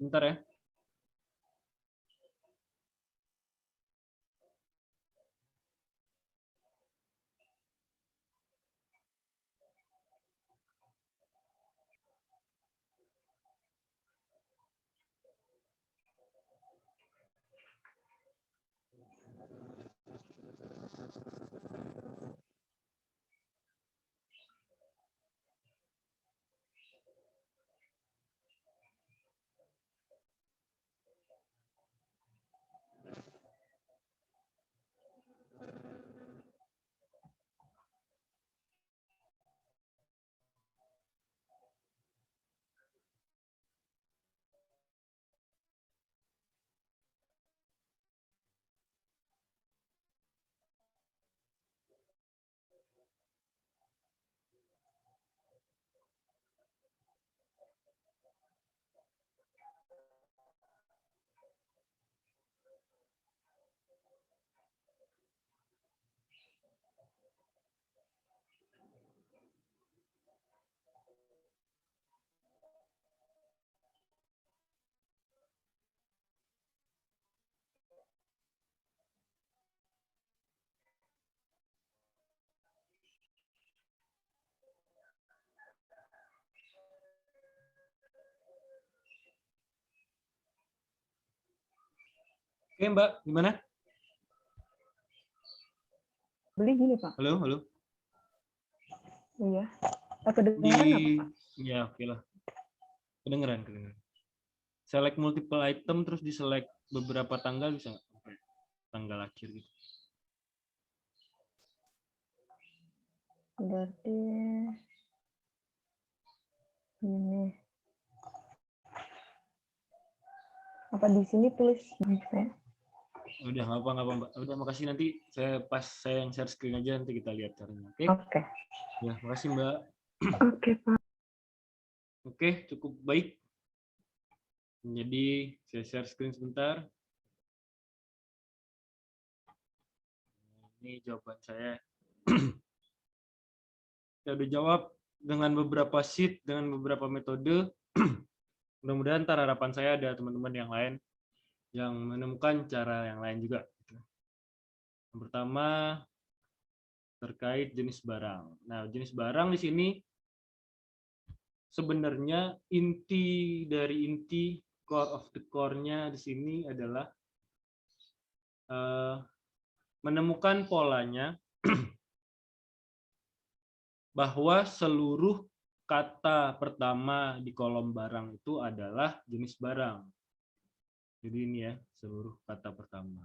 Sebentar ya. Oke, Mbak, gimana? Beli gini, Pak. Halo, halo. Iya. Kedengeran nggak, Pak? Ya, oke lah. Kedengeran. Select multiple item, terus di-select beberapa tanggal bisa nggak? Tanggal akhir gitu. Berarti ini. Apa di sini tulis saya? Udah, nggak apa-apa, Mbak. Udah, makasih. Nanti saya yang share screen aja, nanti kita lihat caranya. Oke? Oke. Ya, makasih, Mbak. Oke, Pak. Oke, cukup baik. Jadi, saya share screen sebentar. Ini jawaban saya. Saya udah jawab dengan beberapa sheet, dengan beberapa metode. Mudah-mudahan ntar harapan saya ada teman-teman yang lain yang menemukan cara yang lain juga. Yang pertama, terkait jenis barang. Nah, jenis barang di sini sebenarnya inti core of the core-nya di sini adalah menemukan polanya bahwa seluruh kata pertama di kolom barang itu adalah jenis barang. Jadi ini ya, seluruh kata pertama.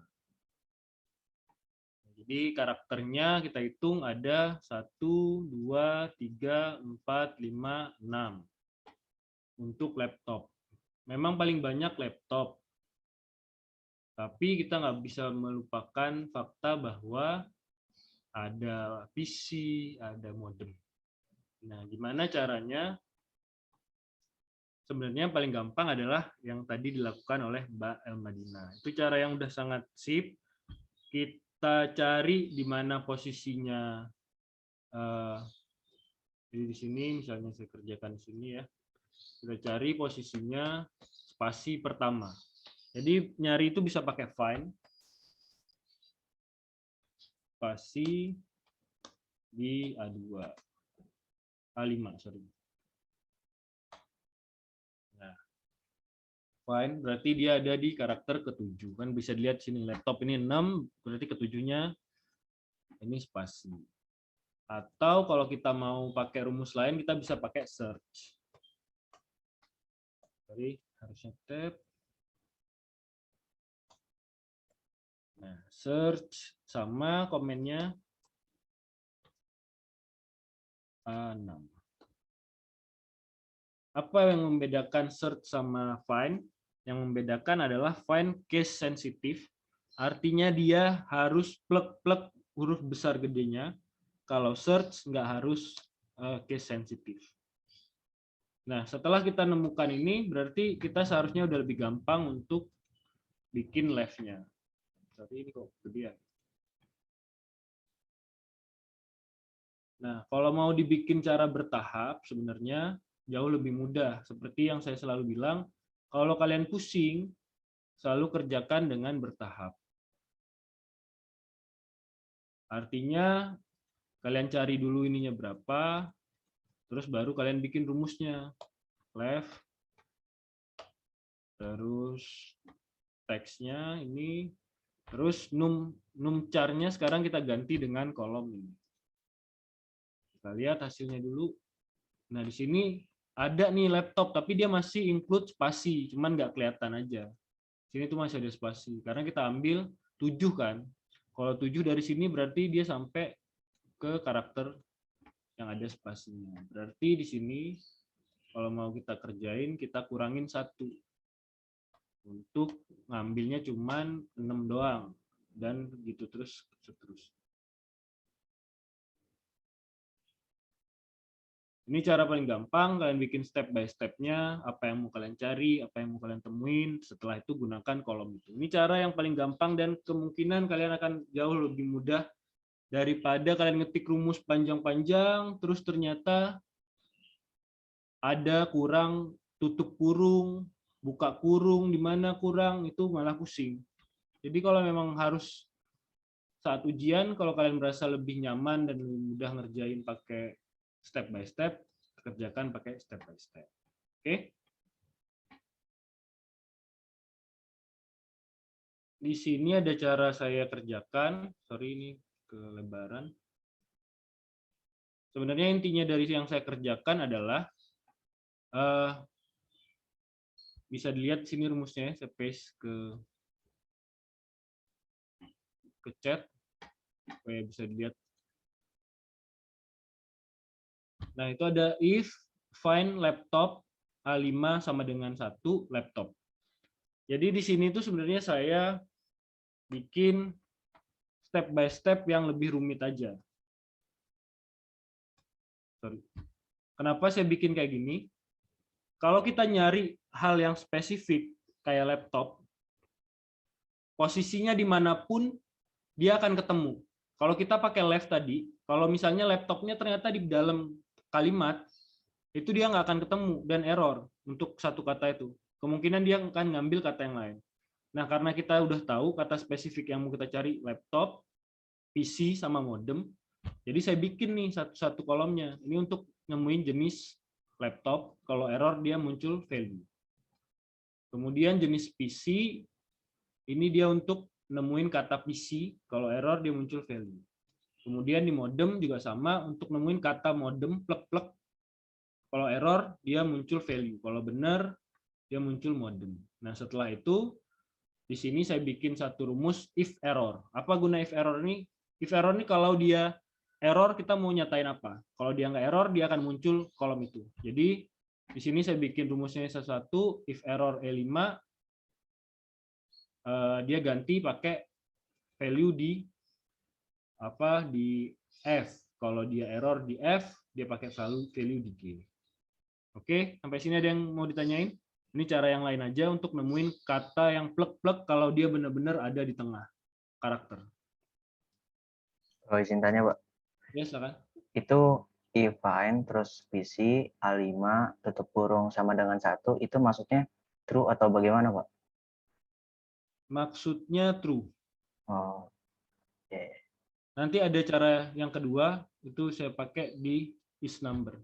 Jadi karakternya kita hitung ada 1, 2, 3, 4, 5, 6 untuk laptop. Memang paling banyak laptop. Tapi kita nggak bisa melupakan fakta bahwa ada PC, ada modem. Nah, gimana caranya? Sebenarnya paling gampang adalah yang tadi dilakukan oleh Mbak Elmadina. Itu cara yang udah sangat sip. Kita cari di mana posisinya. Jadi di sini, misalnya saya kerjakan di sini ya. Kita cari posisinya spasi pertama. Jadi nyari itu bisa pakai find. Spasi di A2. A5, sorry. Nah, find berarti dia ada di karakter ke-7. Kan bisa dilihat sini laptop ini 6, berarti ke-7-nya ini spasi. Atau kalau kita mau pakai rumus lain, kita bisa pakai search. Sorry, harusnya tab. Nah, search sama komennya A6. Apa yang membedakan search sama find? Yang membedakan adalah find case sensitive, artinya dia harus plek-plek huruf besar gedenya. Kalau search nggak harus case sensitive. Nah, setelah kita nemukan ini, berarti kita seharusnya udah lebih gampang untuk bikin left-nya. Tapi ini kok gedean. Nah, kalau mau dibikin cara bertahap, sebenarnya jauh lebih mudah. Seperti yang saya selalu bilang, Kalau kalian pusing, selalu kerjakan dengan bertahap. Artinya, kalian cari dulu ininya berapa, terus baru kalian bikin rumusnya. Left, terus teksnya ini, terus numchar-nya sekarang kita ganti dengan kolom ini. Kita lihat hasilnya dulu. Nah, di sini ada nih laptop, tapi dia masih include spasi, cuman nggak kelihatan aja. Sini tuh masih ada spasi, karena kita ambil 7 kan. Kalau 7 dari sini berarti dia sampai ke karakter yang ada spasinya. Berarti di sini kalau mau kita kerjain, kita kurangin 1. Untuk ngambilnya cuman 6 doang. Dan gitu terus seterusnya. Ini cara paling gampang, kalian bikin step by step-nya, apa yang mau kalian cari, apa yang mau kalian temuin, setelah itu gunakan kolom itu. Ini cara yang paling gampang dan kemungkinan kalian akan jauh lebih mudah daripada kalian ngetik rumus panjang-panjang, terus ternyata ada kurang, tutup kurung, buka kurung, di mana kurang, itu malah pusing. Jadi kalau memang harus saat ujian, kalau kalian merasa lebih nyaman dan lebih mudah ngerjain pakai step by step, kerjakan pakai step by step. Oke? Di sini ada cara saya kerjakan. Sorry, ini kelebaran. Sebenarnya intinya dari yang saya kerjakan adalah bisa dilihat sini rumusnya, saya paste ke chat supaya bisa dilihat. Nah, itu ada if find laptop A5 sama dengan 1 laptop. Jadi di sini tuh sebenarnya saya bikin step by step yang lebih rumit aja. Sorry. Kenapa saya bikin kayak gini? Kalau kita nyari hal yang spesifik kayak laptop, posisinya dimanapun dia akan ketemu. Kalau kita pakai left tadi, kalau misalnya laptopnya ternyata di dalam kalimat, itu dia nggak akan ketemu dan error untuk satu kata itu. Kemungkinan dia akan ngambil kata yang lain. Nah, karena kita udah tahu kata spesifik yang mau kita cari laptop, PC, sama modem, jadi saya bikin nih satu-satu kolomnya. Ini untuk nemuin jenis laptop, kalau error dia muncul value. Kemudian jenis PC, ini dia untuk nemuin kata PC, kalau error dia muncul value. Kemudian di modem juga sama, untuk nemuin kata modem plek-plek, kalau error dia muncul value, kalau benar dia muncul modem. Nah, setelah itu di sini saya bikin satu rumus if error. Apa guna if error ini? If error ini kalau dia error kita mau nyatain apa? Kalau dia nggak error dia akan muncul kolom itu. Jadi di sini saya bikin rumusnya satu, if error E5 dia ganti pakai value di F. Kalau dia error di F, dia pakai value di G. Oke, sampai sini ada yang mau ditanyain? Ini cara yang lain aja untuk nemuin kata yang plek-plek kalau dia benar-benar ada di tengah karakter. Oh, izin tanya, Pak. Ya, silakan. Itu if find terus PC A5 tutup kurung sama dengan 1, itu maksudnya true atau bagaimana, Pak? Maksudnya true. Oh, yeah. Nanti ada cara yang kedua, itu saya pakai di is number.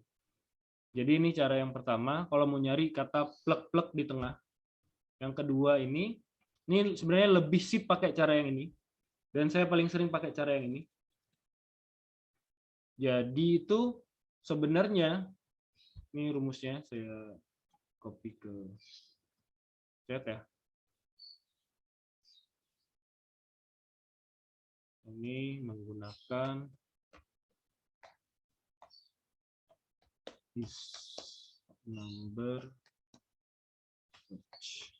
Jadi ini cara yang pertama, kalau mau nyari kata plek-plek di tengah. Yang kedua ini sebenarnya lebih sip pakai cara yang ini. Dan saya paling sering pakai cara yang ini. Jadi itu sebenarnya, ini rumusnya saya copy ke chat ya. Ini menggunakan is number search.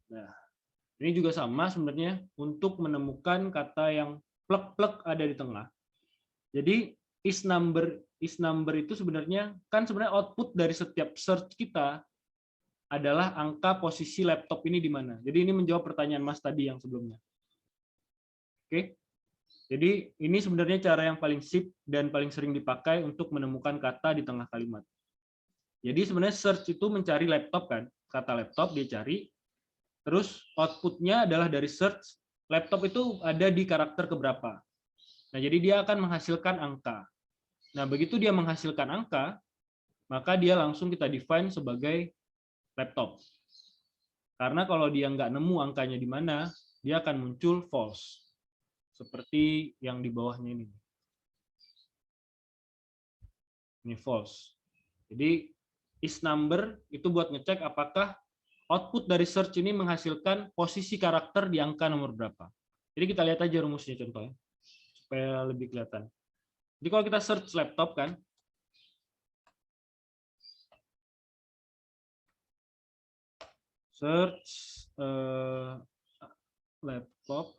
Nah, ini juga sama sebenarnya untuk menemukan kata yang plek-plek ada di tengah. Jadi is number itu sebenarnya output dari setiap search kita adalah angka posisi laptop ini di mana. Jadi ini menjawab pertanyaan Mas tadi yang sebelumnya. Oke. Jadi ini sebenarnya cara yang paling sip dan paling sering dipakai untuk menemukan kata di tengah kalimat. Jadi sebenarnya search itu mencari laptop kan, kata laptop dia cari, terus outputnya adalah dari search laptop itu ada di karakter keberapa. Nah, jadi dia akan menghasilkan angka. Nah, begitu dia menghasilkan angka, maka dia langsung kita define sebagai laptop. Karena kalau dia nggak nemu angkanya di mana, dia akan muncul false. Seperti yang di bawahnya ini. Ini false. Jadi is number itu buat ngecek apakah output dari search ini menghasilkan posisi karakter di angka nomor berapa. Jadi kita lihat aja rumusnya contohnya supaya lebih kelihatan. Jadi kalau kita search laptop kan, search laptop.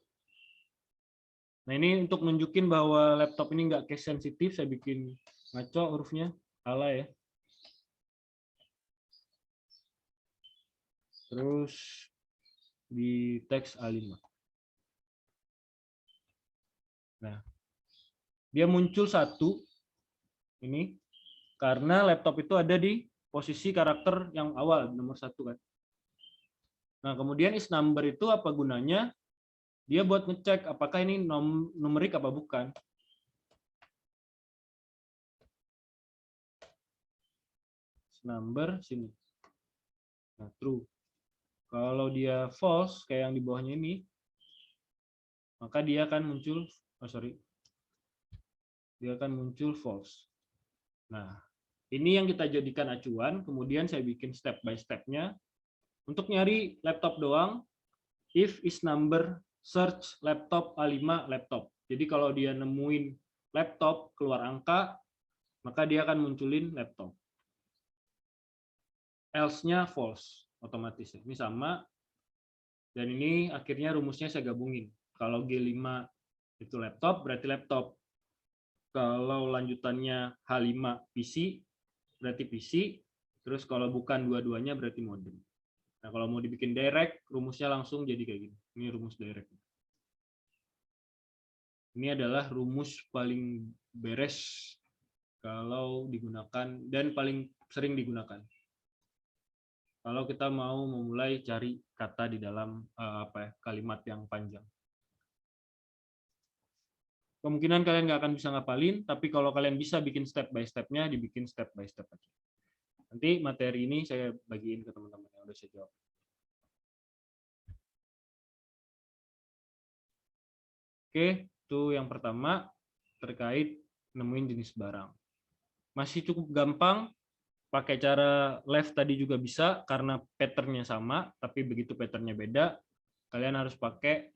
Nah ini untuk nunjukin bahwa laptop ini nggak case sensitif, saya bikin ngaco hurufnya, salah ya. Terus di teks A5. Nah, dia muncul satu ini karena laptop itu ada di posisi karakter yang awal nomor 1 kan. Nah, kemudian is number itu apa gunanya? Dia buat ngecek apakah ini numerik apa bukan. Is number sini. Nah, true. Kalau dia false kayak yang di bawahnya ini, maka dia akan muncul dia akan muncul false. Nah, ini yang kita jadikan acuan, kemudian saya bikin step by step-nya. Untuk nyari laptop doang, if is number search laptop A5 laptop. Jadi kalau dia nemuin laptop keluar angka, maka dia akan munculin laptop. Else-nya false otomatis. Ini sama. Dan ini akhirnya rumusnya saya gabungin. Kalau G5 itu laptop, berarti laptop. Kalau lanjutannya H5 PC, berarti PC. Terus kalau bukan dua-duanya berarti modem. Nah, kalau mau dibikin direct, rumusnya langsung jadi kayak gini. Ini rumus direct. Ini adalah rumus paling beres kalau digunakan dan paling sering digunakan. Kalau kita mau memulai cari kata di dalam kalimat yang panjang. Kemungkinan kalian nggak akan bisa ngapalin, tapi kalau kalian bisa bikin step by step-nya, dibikin step by step aja. Nanti materi ini saya bagiin ke teman-teman yang udah saya jawab. Oke, itu yang pertama terkait nemuin jenis barang. Masih cukup gampang, pakai cara left tadi juga bisa karena pattern-nya sama, tapi begitu pattern-nya beda, kalian harus pakai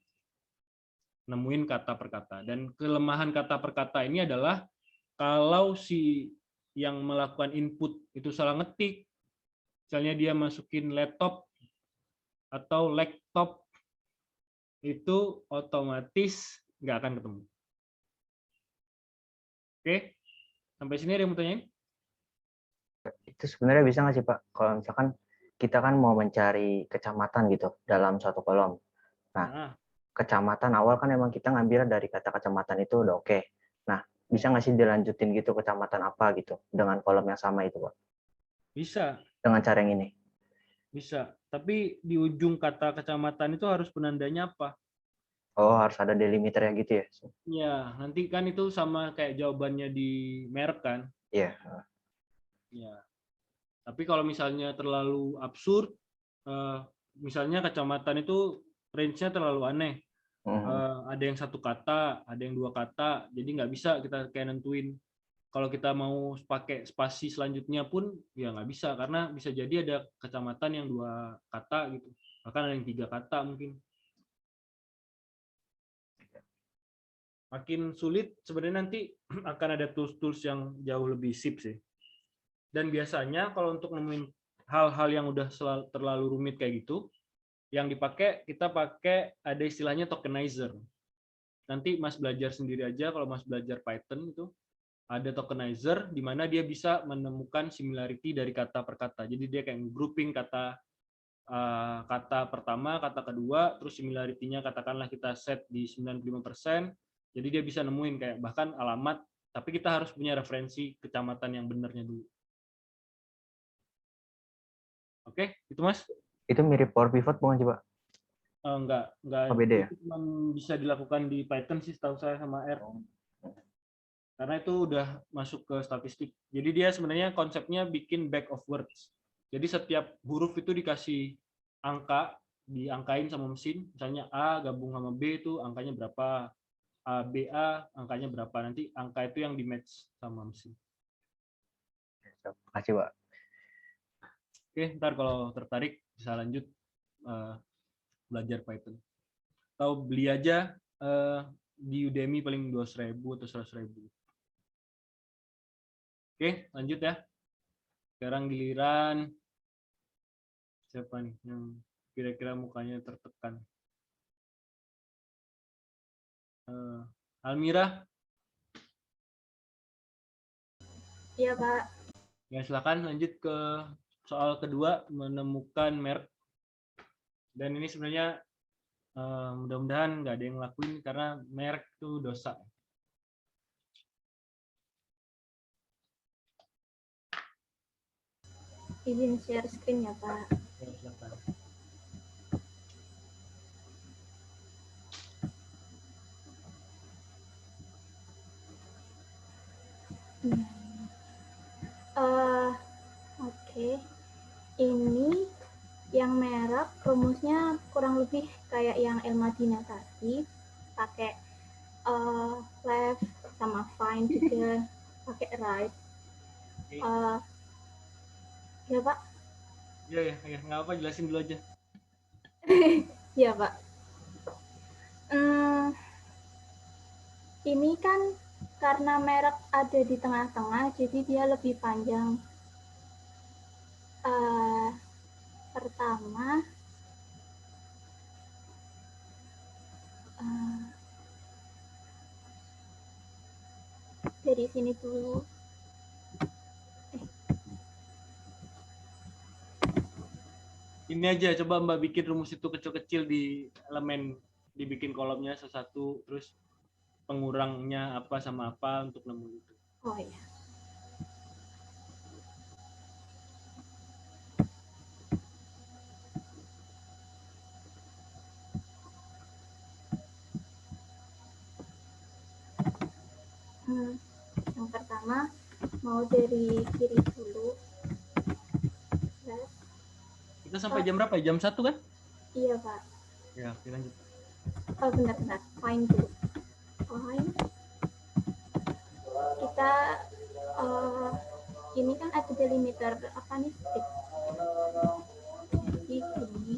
nemuin kata per kata. Dan kelemahan kata per kata ini adalah kalau si yang melakukan input itu salah ngetik, misalnya dia masukin laptop atau laptop, itu otomatis nggak akan ketemu. Oke, sampai sini ada yang mau tanyain? Itu sebenarnya bisa nggak sih Pak, kalau misalkan kita kan mau mencari kecamatan gitu dalam satu kolom. Nah, kecamatan awal kan emang kita ngambil dari kata kecamatan itu udah oke. Nah, bisa nggak sih dilanjutin gitu kecamatan apa gitu dengan kolom yang sama itu Pak? Bisa. Dengan cara yang ini? Bisa. Tapi di ujung kata kecamatan itu harus penandanya apa? Oh, harus ada delimiter ya gitu ya? Ya, nanti kan itu sama kayak jawabannya di merek kan? Iya. Ya. Tapi kalau misalnya terlalu absurd, misalnya kecamatan itu range-nya terlalu aneh. Ada yang satu kata, ada yang dua kata, jadi nggak bisa kita kayak nentuin. Kalau kita mau pakai spasi selanjutnya pun ya nggak bisa, karena bisa jadi ada kecamatan yang dua kata gitu, bahkan ada yang tiga kata mungkin. Makin sulit sebenarnya nanti akan ada tools-tools yang jauh lebih sip sih. Dan biasanya kalau untuk nemuin hal-hal yang udah terlalu rumit kayak gitu, yang dipakai kita pakai ada istilahnya tokenizer. Nanti Mas belajar sendiri aja kalau Mas belajar Python itu ada tokenizer di mana dia bisa menemukan similarity dari kata per kata. Jadi dia kayak grouping kata pertama, kata kedua, terus similarity-nya katakanlah kita set di 95%. Jadi dia bisa nemuin kayak bahkan alamat, tapi kita harus punya referensi kecamatan yang benernya dulu. Oke, itu Mas. Itu mirip power pivot bukan sih, Pak? Enggak. Oh, beda ya? Itu cuma bisa dilakukan di Python sih setahu saya sama R. Karena itu udah masuk ke statistik. Jadi dia sebenarnya konsepnya bikin bag of words. Jadi setiap huruf itu dikasih angka, diangkain sama mesin. Misalnya A gabung sama B itu angkanya berapa. A, B, A angkanya berapa. Nanti angka itu yang di-match sama mesin. Terima kasih, Pak. Oke, ntar kalau tertarik bisa lanjut belajar Python. Atau beli aja di Udemy paling 200.000 atau 100.000. Oke, lanjut ya. Sekarang giliran siapa nih yang kira-kira mukanya tertekan? Almira? Iya, Pak. Ya, silakan lanjut ke soal kedua, menemukan merek. Dan ini sebenarnya mudah-mudahan nggak ada yang ngelakuin karena merek itu dosa. Izin share screen ya, Pak. Ya, silakan. Oke. Ini yang merek rumusnya kurang lebih kayak yang El Madina tadi, pakai left sama find juga pakai right. Ya, Pak. Ya, nggak apa, jelasin dulu aja. Ya, Pak. Ini kan karena merek ada di tengah-tengah, jadi dia lebih panjang. Pertama, dari sini dulu. Ini aja, coba Mbak bikin rumus itu kecil-kecil di elemen, dibikin kolomnya satu-satu, terus pengurangnya apa sama apa untuk nemu itu. Oh ya. Yang pertama mau dari kiri dulu. Kita sampai jam berapa? Jam 1 kan? Iya, Pak. Ya, kita lanjut. Oh, bentar. Find dulu. Find. Kita ini kan ada delimiter apa nih? Jadi gini.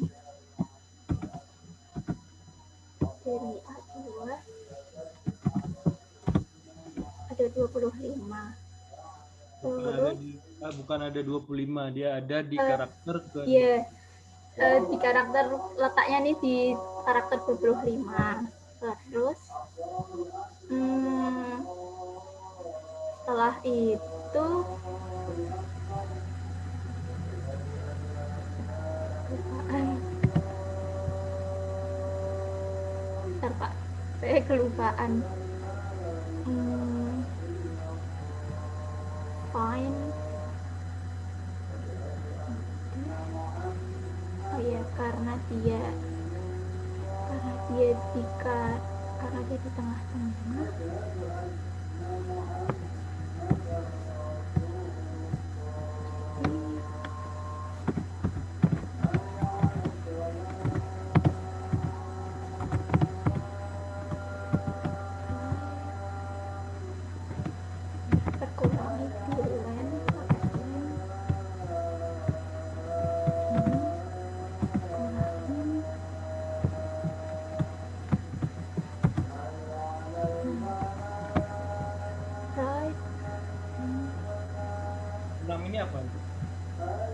Dari A2 ada 25. Bukan ada 25, dia ada di karakter ke. Iya. Di karakter letaknya nih di karakter 25. Terus setelah itu bentar, Pak, saya kelupaan. Fine. Oh ya, karena dia di tengah-tengah.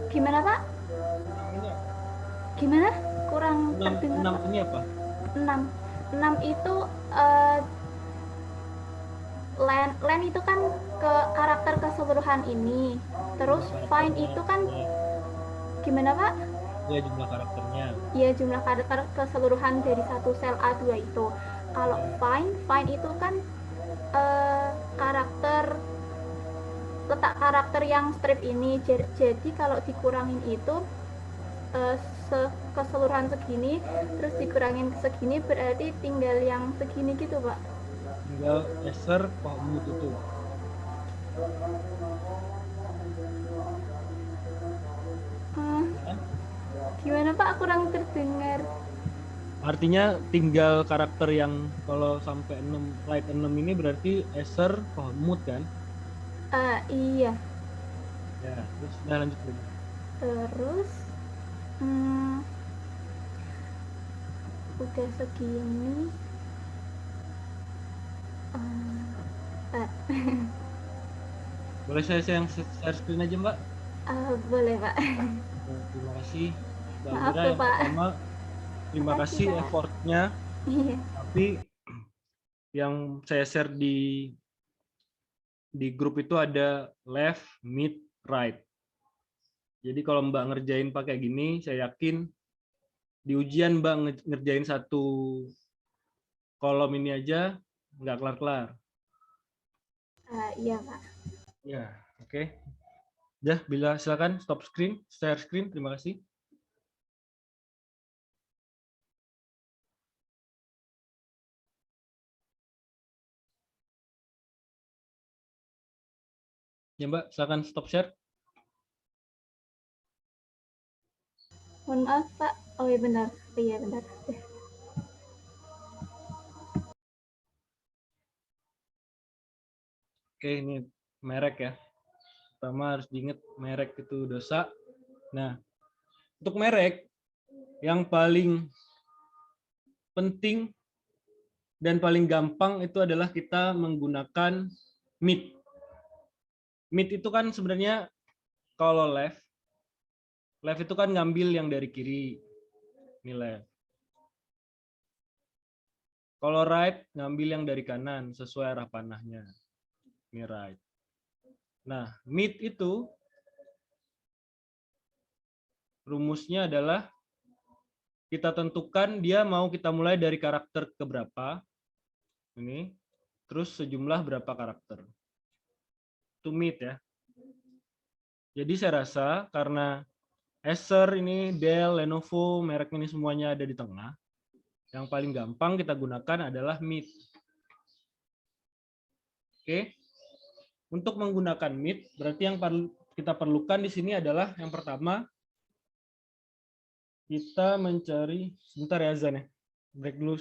Gimana, Pak? Gimana? Kurang terdengar. 6 ini apa? 6 itu len itu kan ke karakter keseluruhan ini. Terus find itu kan gimana, Pak? Ya, jumlah karakternya. Iya, jumlah karakter keseluruhan dari satu sel A2 itu. Kalau find itu kan letak karakter yang strip ini. Jadi kalau dikurangin itu eh, keseluruhan segini terus dikurangin segini berarti tinggal yang segini gitu Pak. Tinggal eser kohmut itu. Ya. Gimana Pak? Kurang terdengar. Artinya tinggal karakter yang kalau sampai 6 light 6 ini berarti eser kohmut kan? Iya. Ya, terus udah lanjut lagi. Terus hmm, udah segini. Uh, Boleh saya yang share screen aja, Mbak? Boleh Pak. Nah, terima kasih Mbak Maaf Mira. tuh Yang Pak. pertama, terima Makasih kasih Pak. effortnya. Iya. Tapi yang saya share di grup itu ada left, mid, right. Jadi kalau Mbak ngerjain pakai gini, saya yakin di ujian Mbak ngerjain satu kolom ini aja nggak kelar-kelar. Iya Pak. Ya, oke. Dah, bila silakan stop screen, share screen. Terima kasih. Ya Mbak, silakan stop share. Mohon maaf Pak. Oh iya benar. Iya benar. Oke, ini merek ya. Pertama harus diingat merek itu dosa. Nah, untuk merek yang paling penting dan paling gampang itu adalah kita menggunakan mid. Mid itu kan sebenarnya kalau left itu kan ngambil yang dari kiri. Ini left. Kalau right ngambil yang dari kanan sesuai arah panahnya. Ini right. Nah, mid itu rumusnya adalah kita tentukan dia mau kita mulai dari karakter keberapa. Ini. Terus sejumlah berapa karakter. Itu mid ya. Jadi saya rasa karena Acer ini, Dell, Lenovo, merek ini semuanya ada di tengah. Yang paling gampang kita gunakan adalah mid. Oke. Untuk menggunakan mid, berarti yang kita perlukan di sini adalah yang pertama kita mencari, sebentar ya Azan ya. Break dulu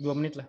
2 menit lah.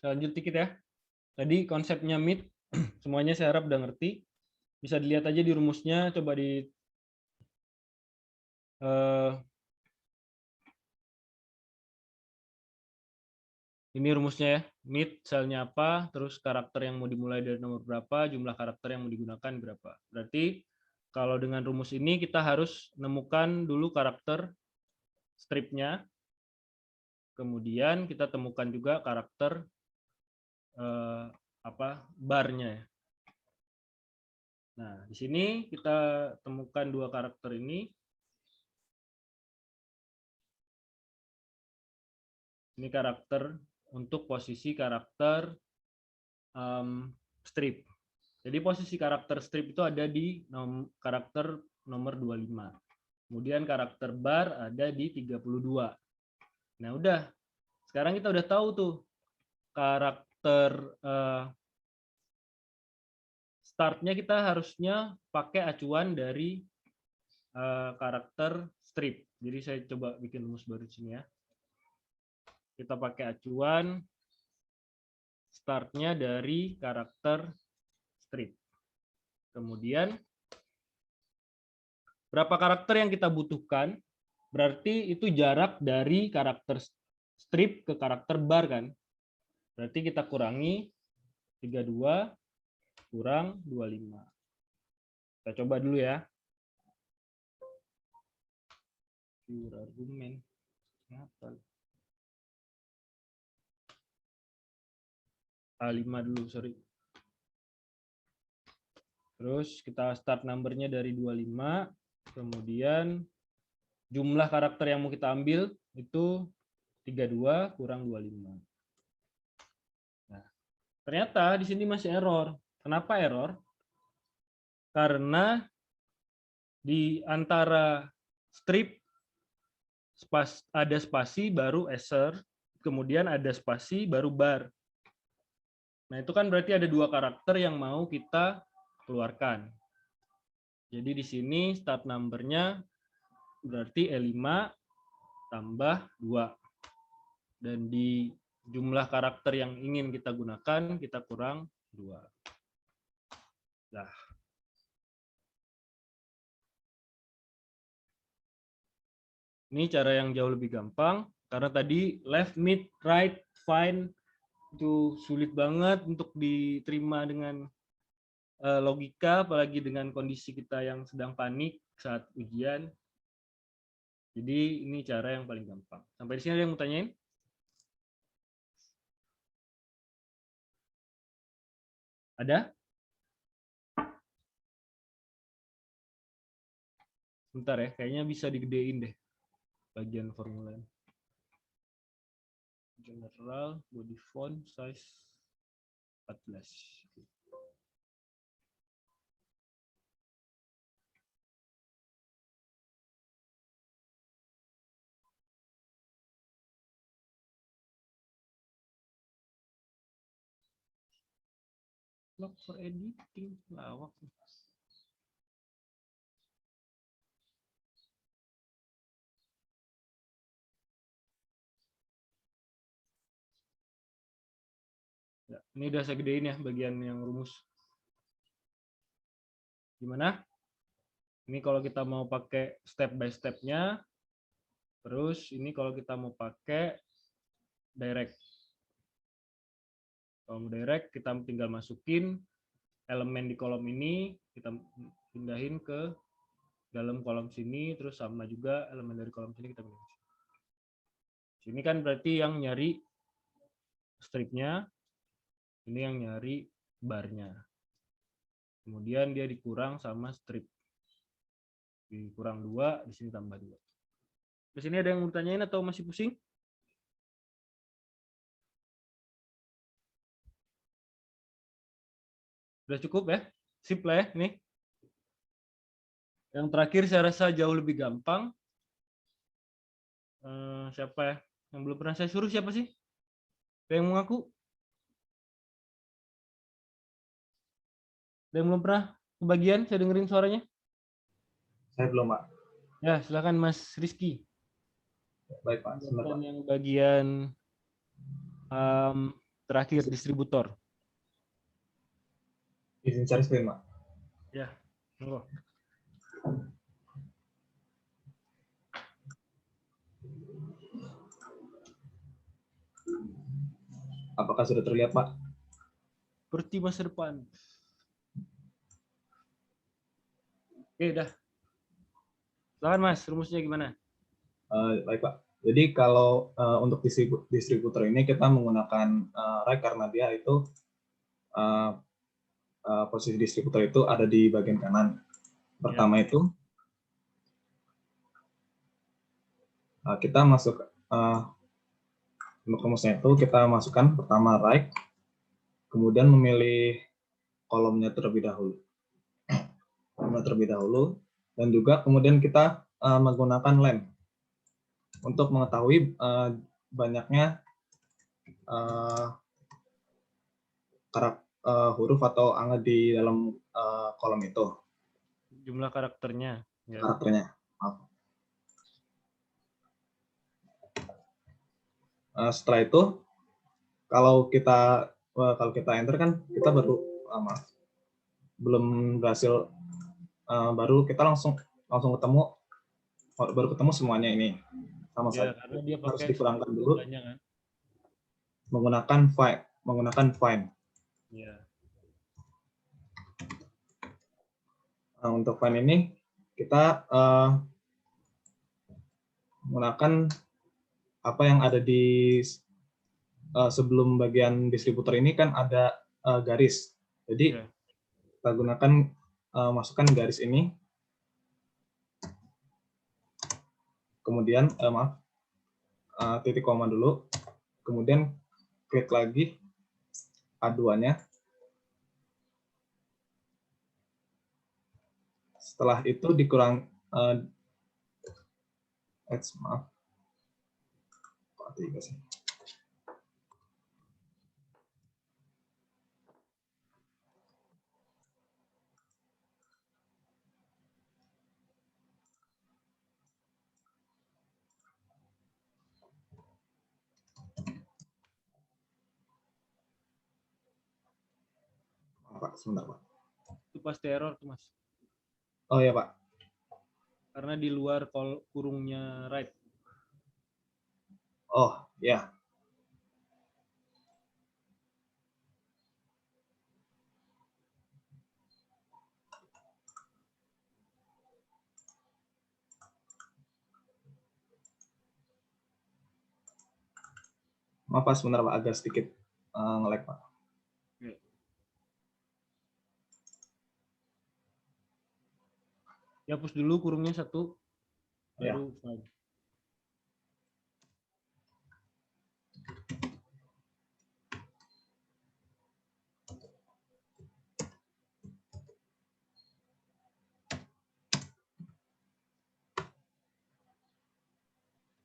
Saya lanjut dikit ya. Tadi konsepnya mid, semuanya saya harap udah ngerti. Bisa dilihat aja di rumusnya, coba di ini rumusnya ya. Mid selnya apa, terus karakter yang mau dimulai dari nomor berapa, jumlah karakter yang mau digunakan berapa. Berarti kalau dengan rumus ini kita harus menemukan dulu karakter stripnya, kemudian kita temukan juga karakter barnya ya. Nah, di sini kita temukan dua karakter ini. Ini karakter untuk posisi karakter strip. Jadi posisi karakter strip itu ada di karakter nomor 25. Kemudian karakter bar ada di 32. Nah, udah. Sekarang kita udah tahu tuh karakter startnya kita harusnya pakai acuan dari karakter strip. Jadi saya coba bikin rumus baru di sini ya. Kita pakai acuan startnya dari karakter strip. Kemudian berapa karakter yang kita butuhkan? Berarti itu jarak dari karakter strip ke karakter bar kan? Berarti kita kurangi 32 kurang 25. Kita coba dulu ya. Pure argumen. Apa? A5 dulu, sorry. Terus kita start number-nya dari 25, kemudian jumlah karakter yang mau kita ambil itu 32 kurang 25. Nah, ternyata di sini masih error. Kenapa error? Karena di antara strip ada spasi baru eser, kemudian ada spasi baru bar. Nah, itu kan berarti ada dua karakter yang mau kita keluarkan. Jadi di sini start number-nya berarti E5 tambah 2. Dan di jumlah karakter yang ingin kita gunakan, kita kurang 2. Nah. Ini cara yang jauh lebih gampang, karena tadi left, mid, right, find, itu sulit banget untuk diterima dengan logika, apalagi dengan kondisi kita yang sedang panik saat ujian. Jadi ini cara yang paling gampang. Sampai di sini ada yang mau tanyain? Ada? Bentar ya, kayaknya bisa digedein deh bagian formula. General, body font, size 14. Lock for editing, lawak. Ya, ini udah saya gedein ya bagian yang rumus. Gimana? Ini kalau kita mau pakai step by step-nya. Terus ini kalau kita mau pakai direct. Kalau mau direct, kita tinggal masukin elemen di kolom ini, kita pindahin ke dalam kolom sini, terus sama juga elemen dari kolom sini kita pindahin. Sini kan berarti yang nyari stripnya, ini yang nyari barnya. Kemudian dia dikurang sama strip. Dikurang 2, di sini tambah 2. Di sini ada yang mau tanyain atau masih pusing? Udah cukup ya? Sip lah ya, nih. Yang terakhir saya rasa jauh lebih gampang. Siapa ya? Yang belum pernah saya suruh siapa sih? Ada yang mengaku? Ada yang belum pernah kebagian? Saya dengerin suaranya. Saya belum, Pak. Ya, silakan Mas Rizky. Baik, Pak. Sebentar, Pak. Yang bagian terakhir, distributor. Izin share screen, Pak. Ya, monggo. Apakah sudah terlihat, Pak? Seperti masa depan. Oke, dah. Silakan Mas, rumusnya gimana? Baik, Pak. Jadi kalau untuk distributor ini kita menggunakan right karena dia itu posisi distributor itu ada di bagian kanan. Pertama itu kita masuk untuk rumusnya itu kita masukkan pertama right, kemudian memilih kolomnya terlebih dahulu, dan juga kemudian kita menggunakan len untuk mengetahui banyaknya huruf atau angka di dalam kolom itu. Jumlah karakternya. Ya. Karakternya. Maaf. Setelah itu, kalau kita enter kan kita belum berhasil, baru kita langsung ketemu semuanya ini sama Ya, saja. karena dia Harus pakai dikurangkan dulu kan? menggunakan find. Ya. Untuk find ini kita menggunakan apa yang ada di sebelum bagian distributor ini kan ada garis. Jadi Ya. kita gunakan masukkan garis ini. Kemudian titik koma dulu. Kemudian klik lagi A2-nya. Setelah itu dikurang maaf. Tiga sih. Pak, sebentar, Pak. Itu pasti error tuh, Mas. Oh ya, Pak. Karena di luar kurungnya right. Oh, ya. Maaf, Pak, sebentar, Pak. Agak sedikit nge-lag, Pak. Ya, hapus dulu kurungnya satu, baru find.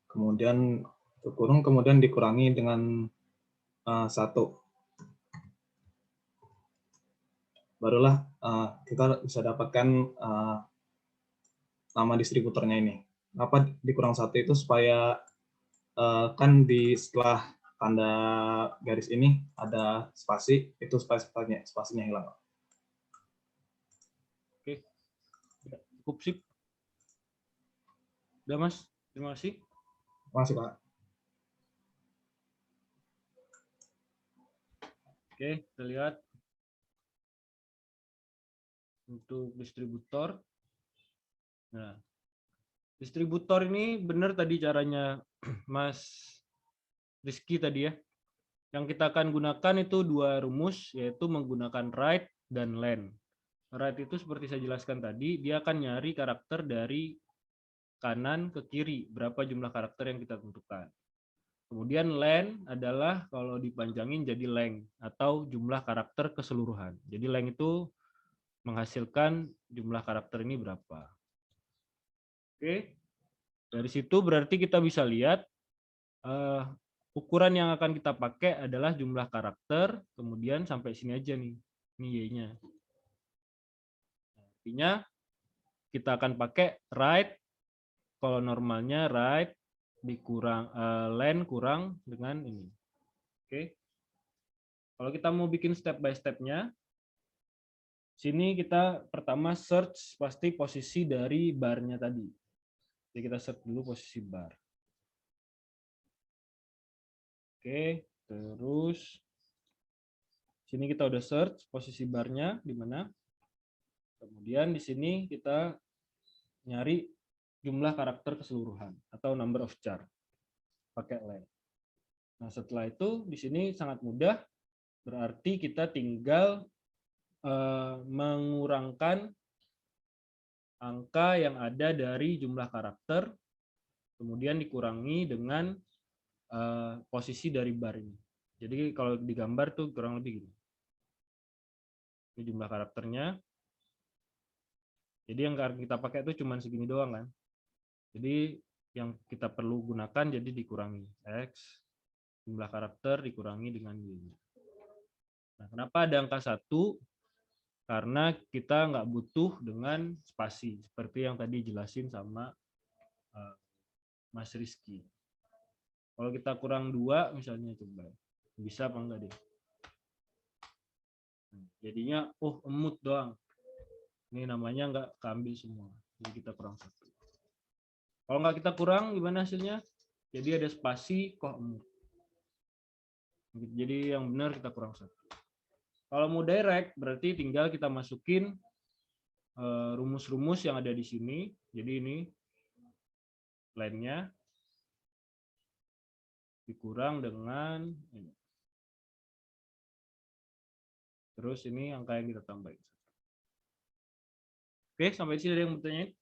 Kemudian kurung, kemudian dikurangi dengan 1. Barulah kita bisa dapatkan nama distributornya ini. Kenapa dikurang 1 itu supaya kan di setelah tanda garis ini ada spasi, itu spasinya hilang. Oke. Cukup sip. Udah, Mas. Terima kasih. Masih, Pak. Oke, kita lihat untuk distributor. Nah, distributor ini benar tadi caranya Mas Rizky tadi ya. Yang kita akan gunakan itu 2 rumus, yaitu menggunakan right dan len. Right itu seperti saya jelaskan tadi, dia akan nyari karakter dari kanan ke kiri, berapa jumlah karakter yang kita tentukan. Kemudian len adalah kalau dipanjangin jadi length atau jumlah karakter keseluruhan. Jadi length itu menghasilkan jumlah karakter ini berapa. Oke, dari situ berarti kita bisa lihat ukuran yang akan kita pakai adalah jumlah karakter, kemudian sampai sini aja nih, ini y-nya. Artinya kita akan pakai right, kalau normalnya right dikurang len kurang dengan ini. Oke. Kalau kita mau bikin step by step-nya, sini kita pertama search pasti posisi dari bar-nya tadi. Jadi kita search dulu posisi bar. Oke, terus sini kita udah search posisi bar-nya di mana. Kemudian di sini kita nyari jumlah karakter keseluruhan atau number of char pakai len. Nah, setelah itu di sini sangat mudah, berarti kita tinggal mengurangkan angka yang ada dari jumlah karakter, kemudian dikurangi dengan posisi dari bar ini. Jadi kalau digambar tuh kurang lebih gini. Ini jumlah karakternya. Jadi yang kita pakai itu cuma segini doang kan. Jadi yang kita perlu gunakan jadi dikurangi X, jumlah karakter dikurangi dengan Y. Nah, kenapa ada angka 1? Karena kita nggak butuh dengan spasi, seperti yang tadi jelasin sama Mas Rizky. Kalau kita kurang 2 misalnya, coba bisa apa enggak deh? Jadinya emut doang. Ini namanya nggak keambil semua. Jadi kita kurang 1. Kalau nggak kita kurang, gimana hasilnya? Jadi ada spasi kok emut. Jadi yang benar kita kurang 1. Kalau mau direct, berarti tinggal kita masukin rumus-rumus yang ada di sini. Jadi ini line-nya dikurang dengan ini. Terus ini angka yang kita tambahin. Oke, sampai sini ada yang bertanya?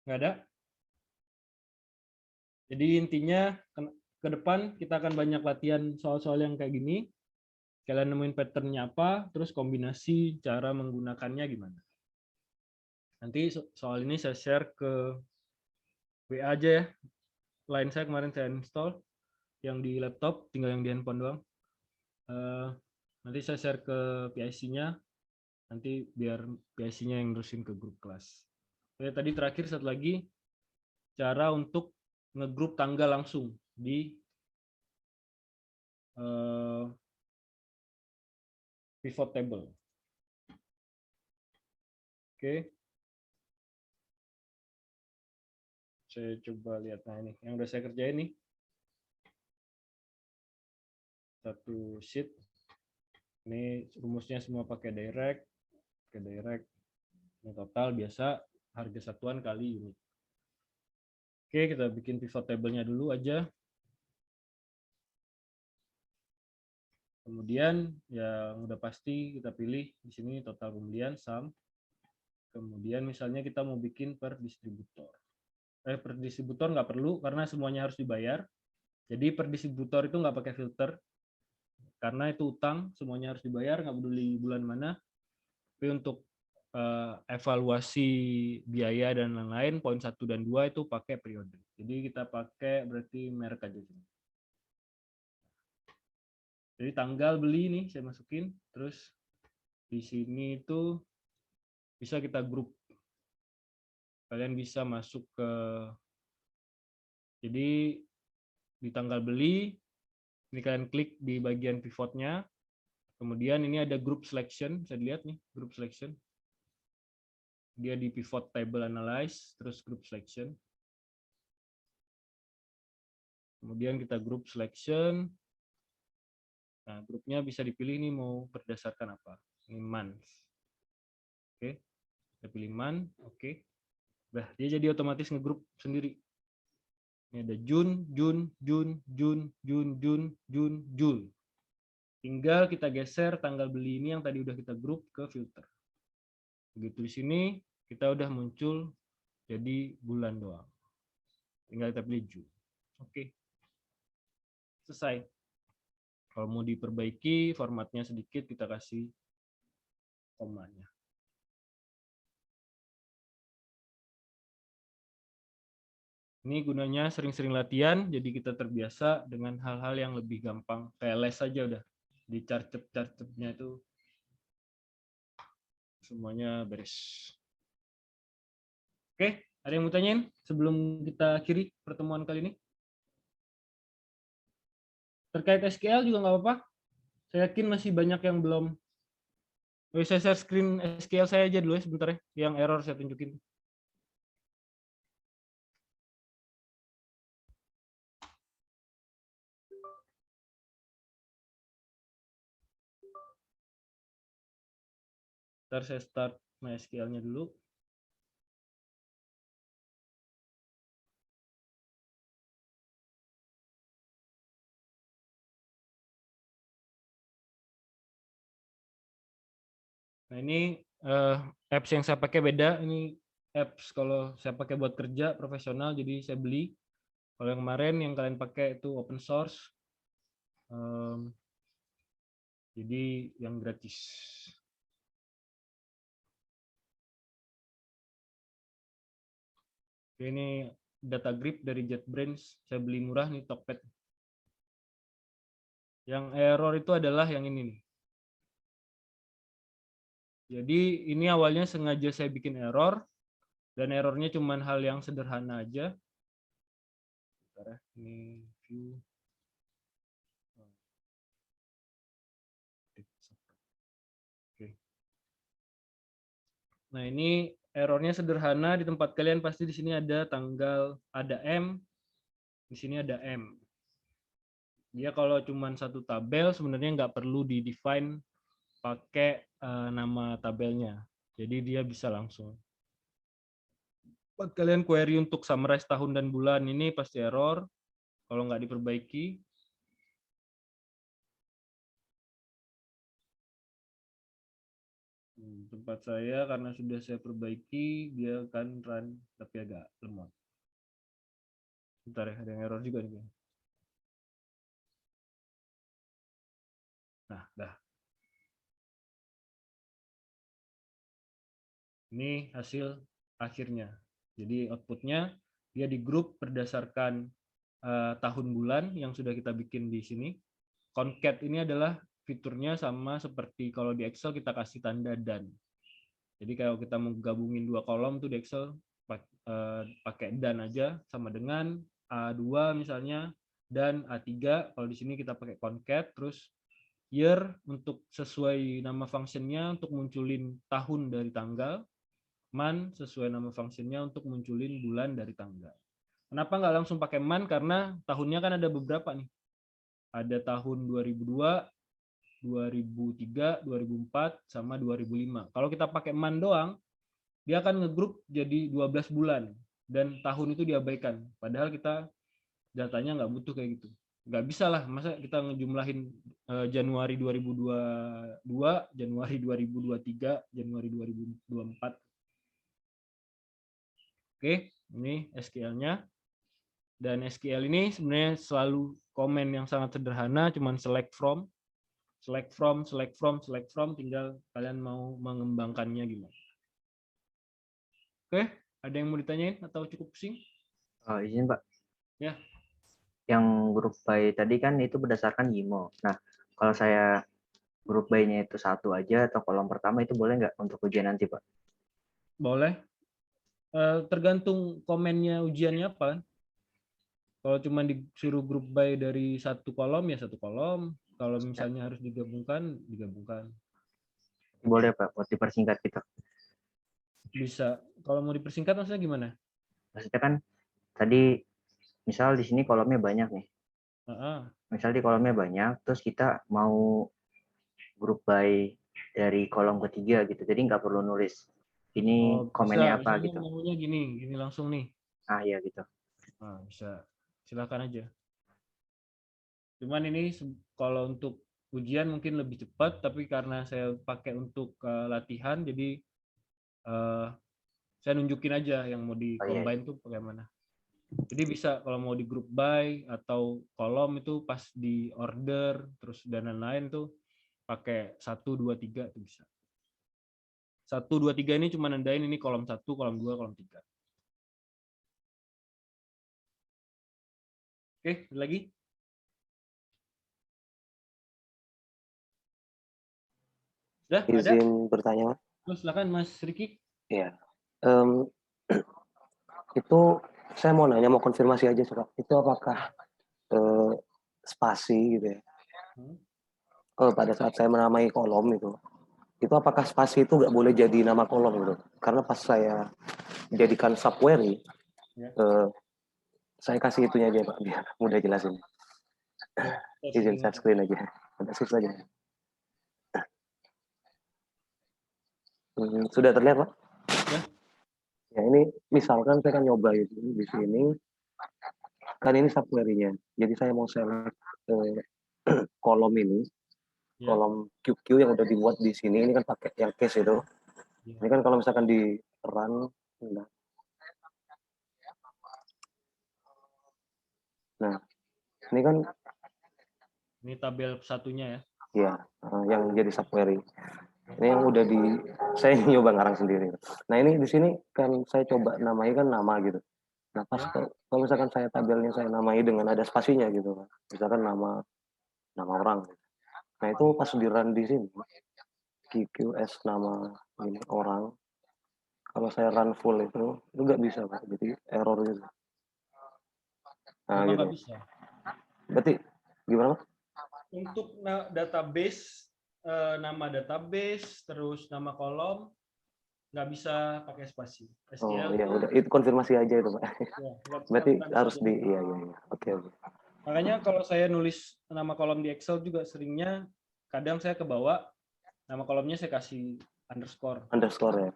Nggak ada? Jadi intinya ke depan kita akan banyak latihan soal-soal yang kayak gini. Kalian nemuin pattern-nya apa, terus kombinasi cara menggunakannya gimana. Nanti soal ini saya share ke WA aja ya. Line saya kemarin saya install, yang di laptop, tinggal yang di handphone doang. Nanti saya share ke PIC-nya, nanti biar PIC-nya yang nerusin ke grup kelas. Oke, tadi terakhir satu lagi, cara untuk ngegrup tanggal langsung di pivot table. Oke. Saya coba lihat, nah ini yang udah saya kerjain nih. Satu sheet. Ini rumusnya semua pakai direct. Ini total biasa harga satuan kali unit. Oke, kita bikin pivot table-nya dulu aja. Kemudian yang udah pasti kita pilih di sini total pembelian sum. Kemudian misalnya kita mau bikin per distributor. Per distributor nggak perlu karena semuanya harus dibayar. Jadi per distributor itu nggak pakai filter karena itu utang, semuanya harus dibayar, nggak peduli bulan mana. Tapi untuk evaluasi biaya dan lain-lain, poin 1 dan 2 itu pakai periode. Jadi kita pakai berarti merek aja. Jadi tanggal beli nih saya masukin, terus di sini itu bisa kita grup. Kalian bisa masuk ke, jadi di tanggal beli, ini kalian klik di bagian pivotnya, kemudian ini ada group selection, bisa dilihat nih, group selection. Dia di pivot table analyze, terus group selection. Kemudian kita group selection. Nah, grupnya bisa dipilih nih mau berdasarkan apa. Ini month. Oke, kita pilih month, oke. Nah, dia jadi otomatis ngegroup sendiri. Ini ada June. Tinggal kita geser tanggal beli ini yang tadi udah kita grup ke filter. Begitu di sini kita udah muncul jadi bulan doang. Tinggal kita pilih June. Oke. Selesai. Kalau mau diperbaiki formatnya sedikit kita kasih komanya. Ini gunanya sering-sering latihan, jadi kita terbiasa dengan hal-hal yang lebih gampang. Kayak les aja udah. Di chart-nya itu semuanya beres. Oke, ada yang mau tanyain sebelum kita akhiri pertemuan kali ini? Terkait SQL juga nggak apa-apa. Saya yakin masih banyak yang belum. Saya share screen SQL saya aja dulu ya sebentar ya. Yang error saya tunjukin. Ntar saya start MySQL-nya dulu. Nah ini apps yang saya pakai beda. Ini apps kalau saya pakai buat kerja profesional, jadi saya beli. Kalau yang kemarin yang kalian pakai itu open source, jadi yang gratis. Ini data grip dari JetBrains, saya beli murah nih Tokped. Yang error itu adalah yang ini nih. Jadi ini awalnya sengaja saya bikin error, dan errornya cuma hal yang sederhana aja. Bentar ya, ini view. Oke. Nah ini errornya sederhana, di tempat kalian pasti di sini ada tanggal, ada M, di sini ada M. Dia kalau cuma satu tabel sebenarnya nggak perlu di define pakai nama tabelnya. Jadi dia bisa langsung. Buat kalian query untuk summarize tahun dan bulan ini pasti error kalau nggak diperbaiki. Tempat saya karena sudah saya perbaiki, dia akan run tapi agak lemot. Bentar ya, ada yang error juga nih. Nah, dah. Ini hasil akhirnya. Jadi outputnya dia di grup berdasarkan tahun bulan yang sudah kita bikin di sini. Concat ini adalah fiturnya sama seperti kalau di Excel kita kasih tanda dan. Jadi kalau kita mau gabungin dua kolom tuh di Excel pakai dan aja, sama dengan A2 misalnya dan A3. Kalau di sini kita pakai concat, terus year untuk sesuai nama functionnya untuk munculin tahun dari tanggal, month sesuai nama functionnya untuk munculin bulan dari tanggal. Kenapa nggak langsung pakai month? Karena tahunnya kan ada beberapa nih. Ada tahun 2002, 2003, 2004, sama 2005. Kalau kita pakai month doang, dia akan ngegroup jadi 12 bulan. Dan tahun itu diabaikan. Padahal kita datanya nggak butuh kayak gitu. Nggak bisa lah, masa kita ngejumlahin Januari 2022, Januari 2023, Januari 2024. Oke, ini SQL-nya. Dan SQL ini sebenarnya selalu komen yang sangat sederhana, cuman select from, select from, select from, select from, tinggal kalian mau mengembangkannya gimana. Oke, ada yang mau ditanyain atau cukup pusing? Izin Pak. Ya. Yang grup by tadi kan itu berdasarkan YIMO. Nah, kalau saya grup by-nya itu satu aja atau kolom pertama itu boleh nggak untuk ujian nanti Pak? Boleh. Tergantung komennya ujiannya apa. Kalau cuma disuruh grup by dari satu kolom ya satu kolom. Kalau misalnya harus digabungkan, digabungkan. Boleh Pak, buat dipersingkat gitu. Bisa. Kalau mau dipersingkat maksudnya gimana? Maksudnya kan tadi misal di sini kolomnya banyak nih. Misal di kolomnya banyak, terus kita mau grup by dari kolom ketiga gitu. Jadi nggak perlu nulis ini komennya apa gitu. Maunya gini langsung nih. Iya gitu. Nah, bisa. Silakan aja. Cuman ini kalau untuk ujian mungkin lebih cepat, tapi karena saya pakai untuk latihan, jadi saya nunjukin aja yang mau di combine tuh bagaimana. Jadi bisa kalau mau di group by atau kolom itu pas di order terus dan lain-lain tuh pakai 1, 2, 3 tuh bisa. 1, 2, 3 ini cuma nandain ini kolom 1, kolom 2, kolom 3. Oke, lagi? Sudah, izin bertanya. Silakan Mas Riki. Iya. Itu saya mau nanya, mau konfirmasi aja Pak. Itu apakah spasi gitu ya? Pada saat saya menamai kolom itu apakah spasi itu nggak boleh jadi nama kolom gitu? Karena pas saya jadikan subquery, saya kasih itunya aja Pak, biar mudah jelasin. Izin share screen aja, ada shift aja. Sudah terlihat Pak? Ya ini misalkan saya kan nyoba itu di sini, kan ini subquery-nya. Jadi saya mau select kolom ini, kolom QQ yang udah dibuat di sini, ini kan pakai yang case itu. Ini kan kalau misalkan di run Nah, ini kan Ini tabel satunya ya. ya yang jadi subquery. Ini yang udah saya nyoba ngarang sendiri. Nah ini di sini kan saya coba namai kan nama gitu. Nah pas kalau misalkan saya tabelnya saya namai dengan ada spasinya gitu, misalkan nama orang. Nah itu pas di run di sini QQS nama ini orang. Kalau saya run full itu nggak bisa Pak, jadi error gitu. Nah, Memang gitu. nggak bisa. Berarti gimana Pak? Untuk database, nama database, terus nama kolom, nggak bisa pakai spasi. Oh SQL iya tuh, udah itu konfirmasi aja itu Pak. ya, Berarti nggak bisa harus di jadi. iya. Oke. Makanya kalau saya nulis nama kolom di Excel juga seringnya, kadang saya kebawa, nama kolomnya saya kasih underscore. Underscore ya.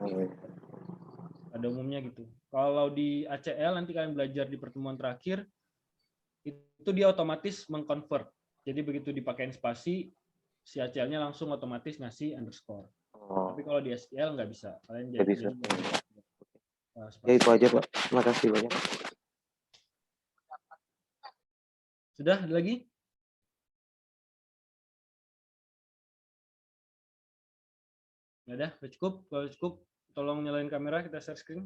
Pada umumnya gitu. Kalau di ACL nanti kalian belajar di pertemuan terakhir, itu dia otomatis mengconvert. Jadi begitu dipakein spasi, si ACL-nya langsung otomatis ngasih underscore. Oh, Tapi kalau di SQL nggak bisa. Kalian nggak bisa. spasi. Ya itu aja Pak. Terima kasih banyak. Sudah ada lagi? Nggak ada? Udah cukup? Kalau cukup, tolong nyalain kamera, kita share screen.